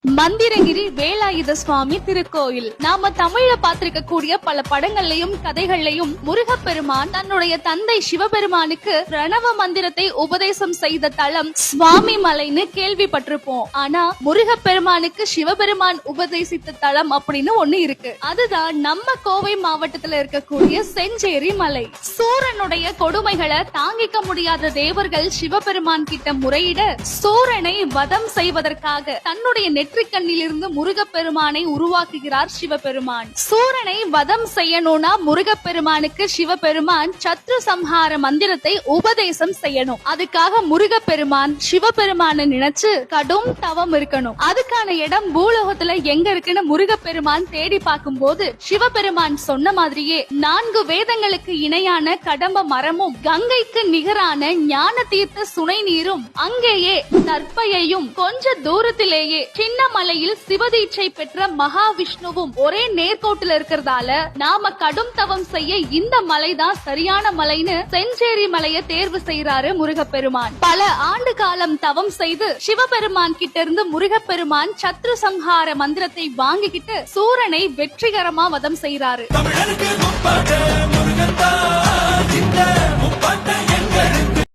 மந்திரகிரி வேலாயுத சுவாமி திருக்கோயில். நாம தமிழ்ல பாத்திருக்க கூடிய பல படங்கள்லயும் கதைகள்லயும் முருகப்பெருமான் தன்னுடைய தந்தை சிவபெருமானுக்கு பிரணவ மந்திரத்தை உபதேசம் செய்த தலம் சுவாமி மலைன்னு கேள்விப்பட்டிருப்போம். ஆனா முருகப்பெருமானுக்கு சிவபெருமான் உபதேசித்த தலம் அப்படின்னு ஒண்ணு இருக்கு. அதுதான் நம்ம கோவை மாவட்டத்துல இருக்கக்கூடிய செஞ்சேரி மலை. சூரனுடைய கொடுமைகளை தாங்கிக்க முடியாத தேவர்கள் சிவபெருமான் கிட்ட முறையிட சூரனை வதம் செய்வதற்காக தன்னுடைய நெற்றிக்கண்ணிலிருந்து முருகப்பெருமானை உருவாக்குகிறார் சிவபெருமான். சூரனை வதம் செய்யணும்னா முருகப்பெருமானுக்கு சிவபெருமான் சத்ரு சம்ஹார மந்திரத்தை உபதேசம் செய்யணும். அதுக்காக முருகப்பெருமான் சிவபெருமானை நினைச்சு கடும் தவம் இருக்கணும். அதுக்கான இடம் பூலோகத்துல எங்க இருக்குன்னு முருகப்பெருமான் தேடி பார்க்கும் போது சிவபெருமான் சொன்ன மாதிரியே 4 வேதங்களுக்கு இணையான கடம்ப மரமும் கங்கைக்கு நிகரான ஞான தீர்த்த சுனை நீரும் அங்கேயே தற்பையையும் கொஞ்ச தூரத்திலேயே சின்ன மலையில் சிவதீட்சை பெற்ற மகாவிஷ்ணுவும் ஒரே நேர்கோட்டில் இருக்கிறதால நாம கடும் தவம் செய்ய இந்த மலைதான் சரியான மலைன்னு செஞ்சேரி மலையை தேர்வு செய்யறாரு முருகப்பெருமான். பல ஆண்டு காலம் தவம் செய்து சிவபெருமான் கிட்ட இருந்து முருகப்பெருமான் சத்ரு சம்ஹார மந்திரத்தை வாங்கிக்கிட்டு சூரனை வெற்றிகரமா வதம் செய்யறாரு.